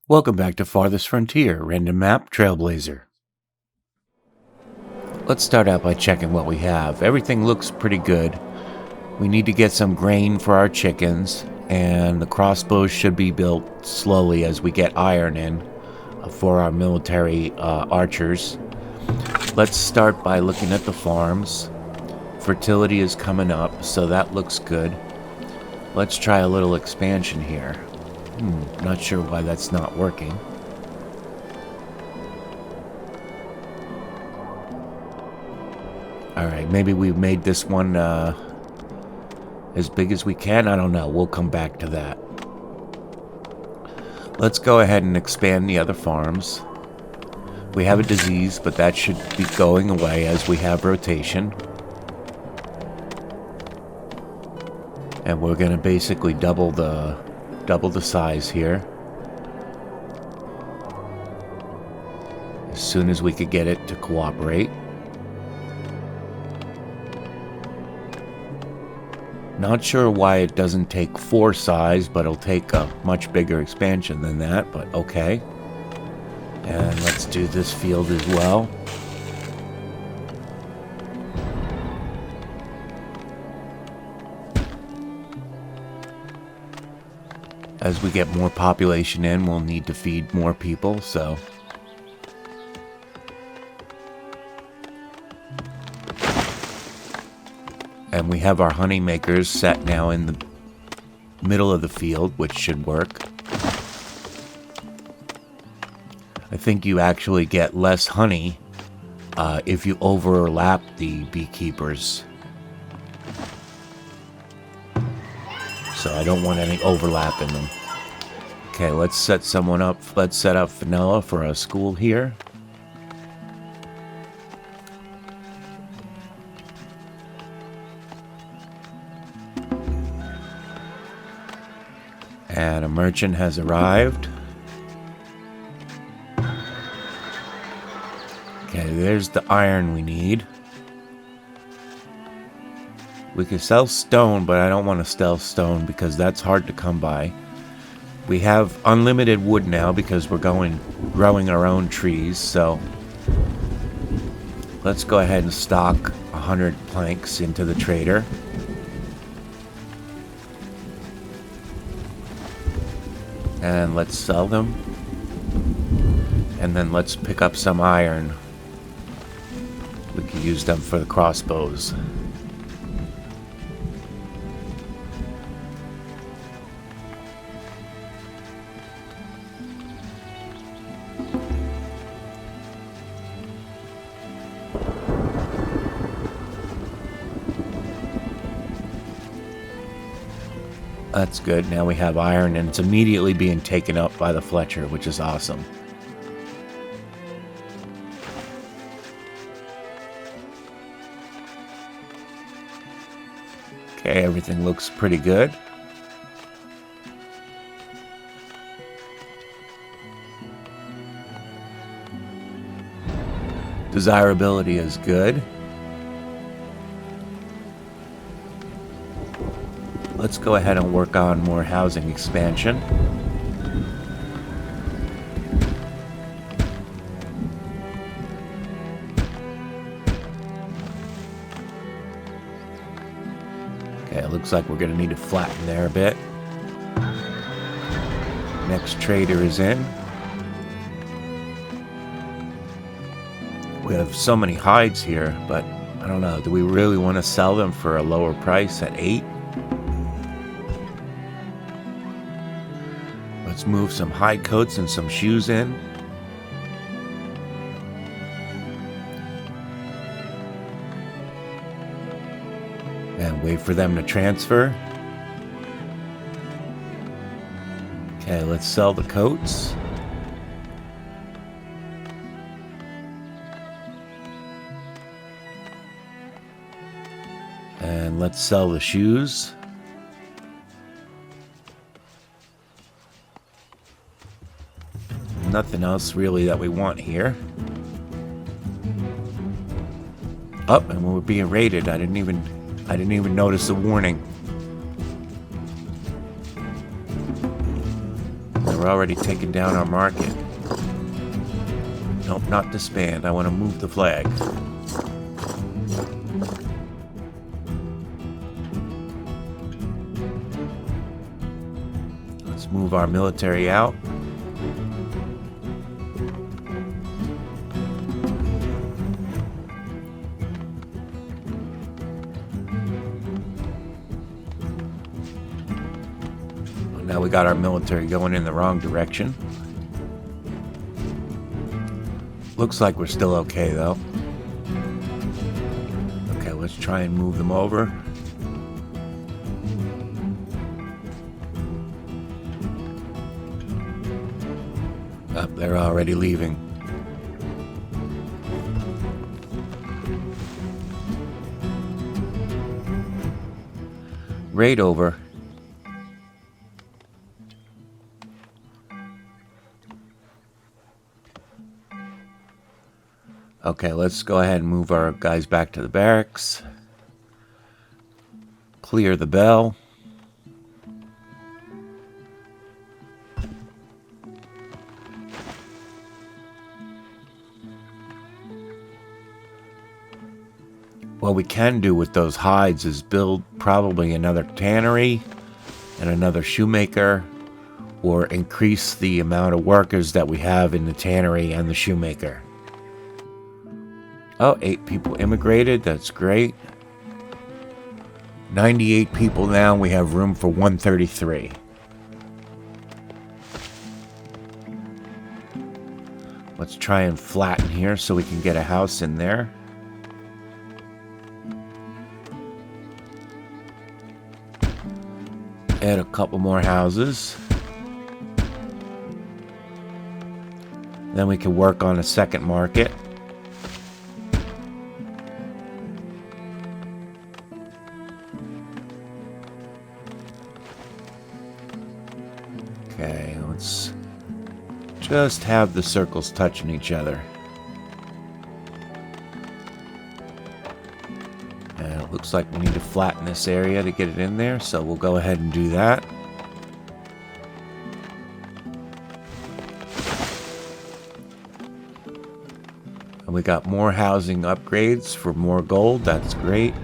Welcome back to Farthest Frontier, random map, Trailblazer. Let's start out by checking what we have. Everything looks pretty good. We need to get some grain for our chickens, and the crossbows should be built slowly as we get iron in for our military archers. Let's start by looking at the farms. Fertility is coming up, so that looks good. Let's try a little expansion here. Not sure why that's not working. Alright, maybe we've made this one as big as we can. I don't know. We'll come back to that. Let's go ahead and expand the other farms. We have a disease, but that should be going away as we have rotation. And we're going to basically double the size here as soon as we could get it to cooperate. Not sure why it doesn't take 4 size, but it'll take a much bigger expansion than that, but okay. And let's do this field as well. As we get more population in, we'll need to feed more people, so. And we have our honey makers set now in the middle of the field, which should work. I think you actually get less honey if you overlap the beekeepers. So I don't want any overlap in them. Okay, let's set someone up. Let's set up vanilla for a school here. And a merchant has arrived. Okay, there's the iron we need. We can sell stone, but I don't want to sell stone because that's hard to come by. We have unlimited wood now because we're growing our own trees, so let's go ahead and stock 100 planks into the trader. And let's sell them. And then let's pick up some iron. We can use them for the crossbows. That's good. Now we have iron, and it's immediately being taken up by the Fletcher, which is awesome. Okay, everything looks pretty good. Desirability is good. Let's go ahead and work on more housing expansion. Okay, it looks like we're going to need to flatten there a bit. Next trader is in. We have so many hides here, but I don't know. Do we really want to sell them for a lower price at 8? Let's move some hide coats and some shoes in. And wait for them to transfer. Okay, let's sell the coats. And let's sell the shoes. Nothing else really that we want here. Up, and we're being raided. I didn't even notice the warning. we're already taking down our market. Nope, not disband. I want to move the flag. Let's move our military out. Now we got our military going in the wrong direction. Looks like we're still okay, though. Okay, let's try and move them over. Oh, they're already leaving. Raid over. Okay, let's go ahead and move our guys back to the barracks. Clear the bell. What we can do with those hides is build probably another tannery and another shoemaker, or increase the amount of workers that we have in the tannery and the shoemaker. Oh, 8 people immigrated. That's great. 98 people now. We have room for 133. Let's try and flatten here so we can get a house in there. Add a couple more houses. Then we can work on a second market. Okay, let's just have the circles touching each other. And it looks like we need to flatten this area to get it in there, so we'll go ahead and do that. And we got more housing upgrades for more gold. That's great.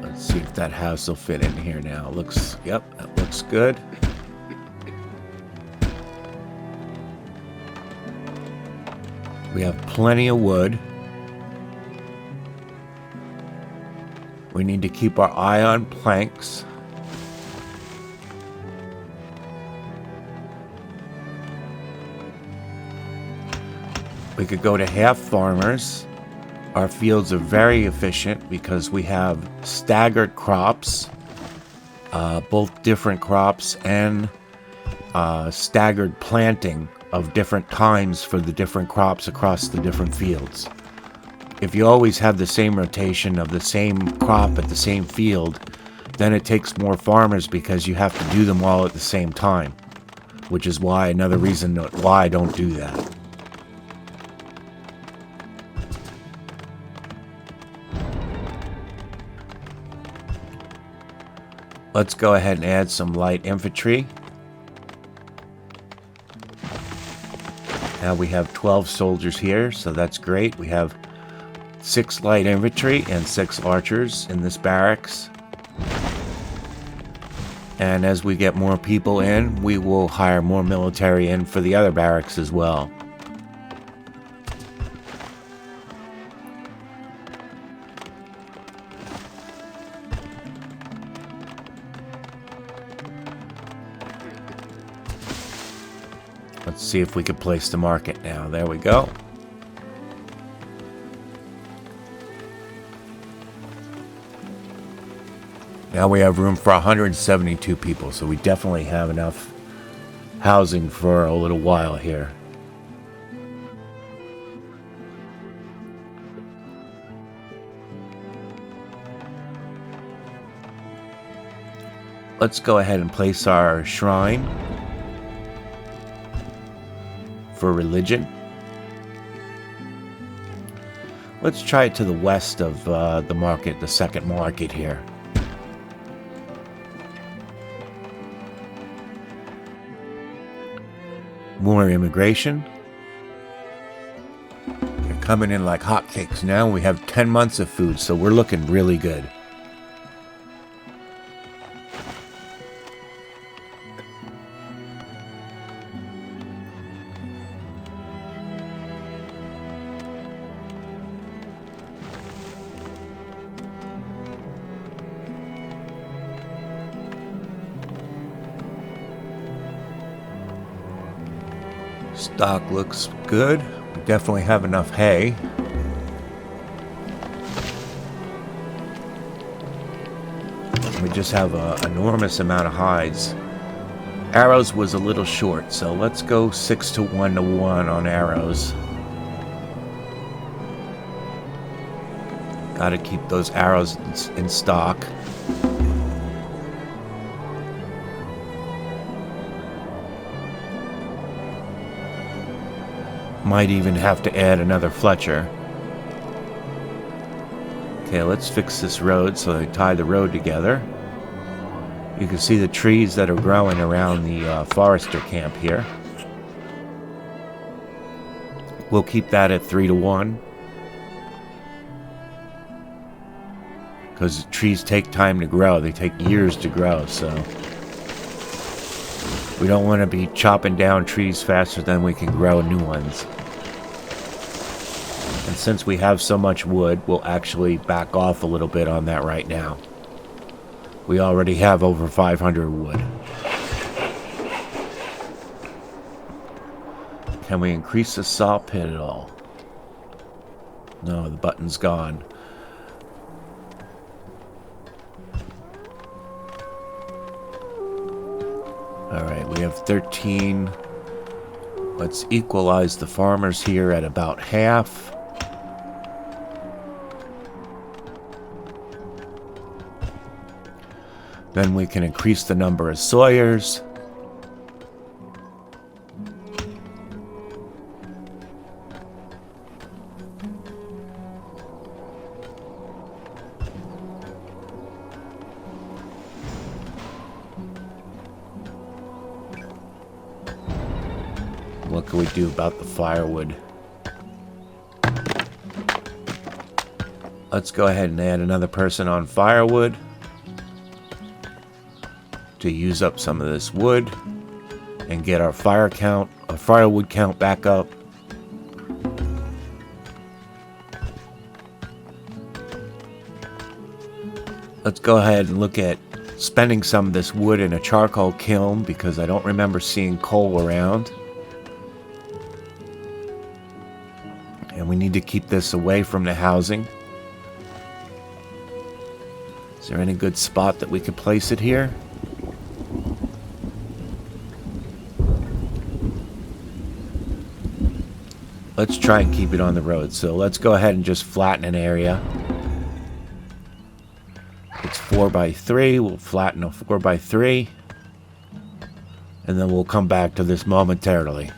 Let's see if that house will fit in here now. Looks, yep, that looks good. We have plenty of wood. We need to keep our eye on planks. We could go to half farmers. Our fields are very efficient because we have staggered crops, both different crops, and staggered planting of different times for the different crops across the different fields. If you always have the same rotation of the same crop at the same field, then it takes more farmers because you have to do them all at the same time, which is why another reason why I don't do that. Let's go ahead and add some light infantry. Now we have 12 soldiers here, so that's great. We have 6 light infantry and 6 archers in this barracks. And as we get more people in, we will hire more military in for the other barracks as well. Let's see if we can place the market now. There we go. Now we have room for 172 people, so we definitely have enough housing for a little while here. Let's go ahead and place our shrine for religion. Let's try it to the west of the market, the second market here. More immigration. They're coming in like hotcakes now. We have 10 months of food, so we're looking really good. Stock looks good. We definitely have enough hay. We just have an enormous amount of hides. Arrows was a little short, so let's go 6 to 1 to 1 on arrows. Gotta keep those arrows in stock. Might even have to add another Fletcher. Okay, let's fix this road so they tie the road together. You can see the trees that are growing around the forester camp here. We'll keep that at 3 to 1. Because trees take time to grow. They take years to grow, so we don't want to be chopping down trees faster than we can grow new ones. And since we have so much wood, we'll actually back off a little bit on that right now. We already have over 500 wood. Can we increase the saw pit at all? No, the button's gone. Alright, we have 13. Let's equalize the farmers here at about half. Then we can increase the number of sawyers. What can we do about the firewood? Let's go ahead and add another person on firewood to use up some of this wood and get our firewood count back up. Let's go ahead and look at spending some of this wood in a charcoal kiln because I don't remember seeing coal around. And we need to keep this away from the housing. Is there any good spot that we could place it here? Let's try and keep it on the road. So let's go ahead and just flatten an area. It's 4x3. We'll flatten a 4x3. And then we'll come back to this momentarily.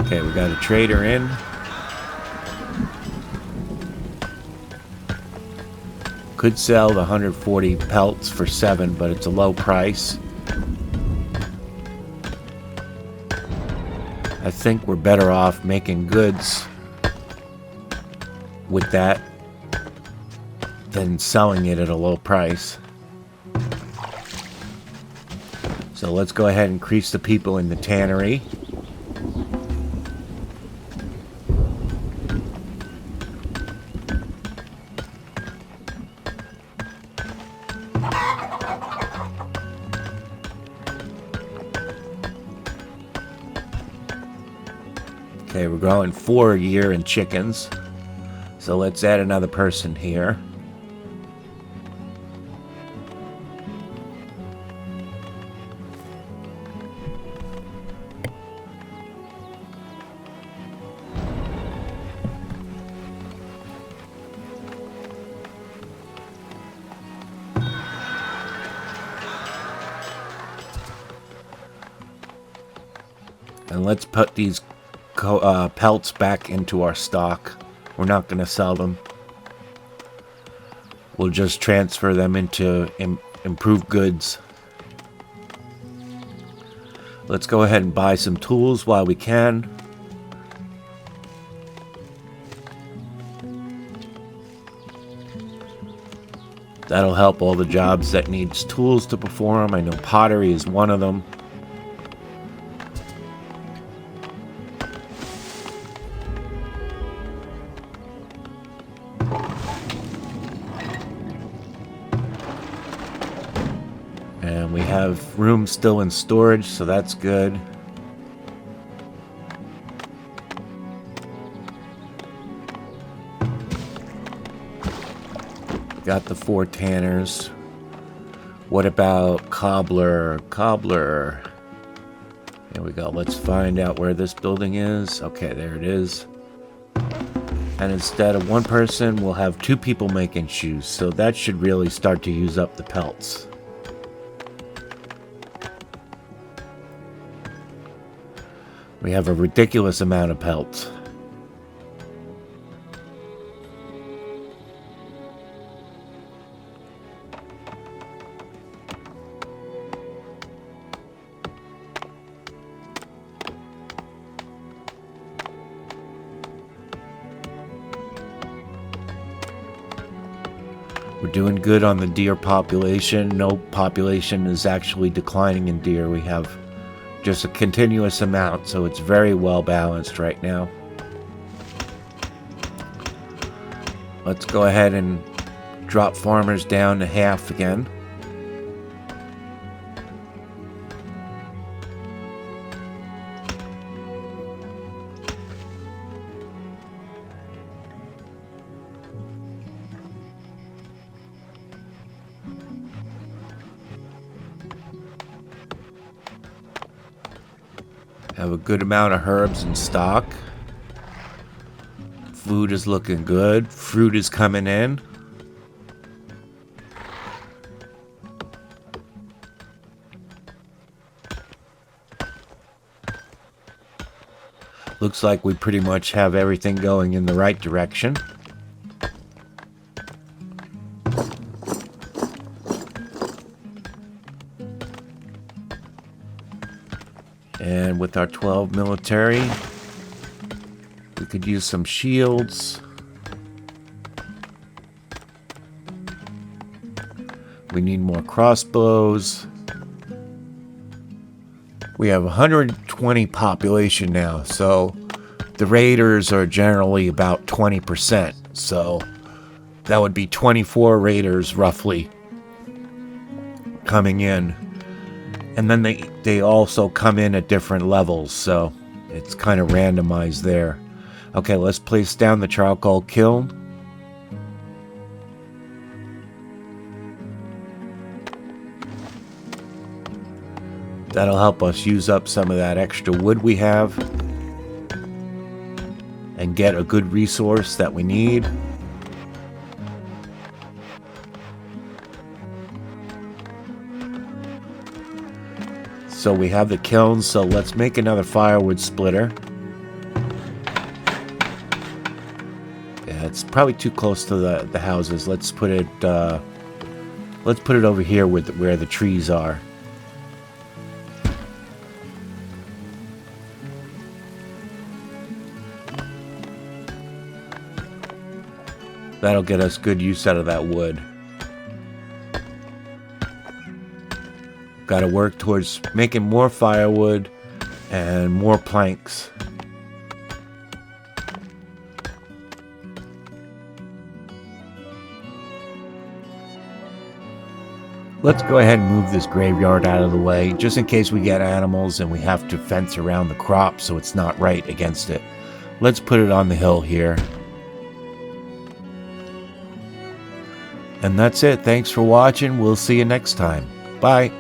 Okay, we got a trader in. Could sell the 140 pelts for 7, but it's a low price. I think we're better off making goods with that than selling it at a low price. So let's go ahead and increase the people in the tannery. Okay, we're growing 4 a year in chickens. So let's add another person here. And let's put these pelts back into our stock. We're not going to sell them. We'll just transfer them into improved goods. Let's go ahead and buy some tools while we can. That'll help all the jobs that needs tools to perform. I know pottery is one of them. And we have room still in storage, so that's good. Got the 4 tanners. What about cobbler? Cobbler. Here we go. Let's find out where this building is. Okay, there it is. And instead of 1 person, we'll have 2 people making shoes. So that should really start to use up the pelts. We have a ridiculous amount of pelts. We're doing good on the deer population. No population is actually declining in deer. We have just a continuous amount, so it's very well balanced right now. Let's go ahead and drop farmers down to half again. Have a good amount of herbs in stock. Food is looking good. Fruit is coming in. Looks like we pretty much have everything going in the right direction. And with our 12 military, we could use some shields. We need more crossbows. We have 120 population now, so the raiders are generally about 20%. So that would be 24 raiders roughly coming in. And then they also come in at different levels, so it's kind of randomized there. Okay, let's place down the charcoal kiln. That'll help us use up some of that extra wood we have and get a good resource that we need. So we have the kiln, so let's make another firewood splitter. Yeah, it's probably too close to the houses. Let's put it over here where the trees are. That'll get us good use out of that wood. Got to work towards making more firewood and more planks. Let's go ahead and move this graveyard out of the way, just in case we get animals and we have to fence around the crop so it's not right against it. Let's put it on the hill here. And that's it. Thanks for watching. We'll see you next time. Bye.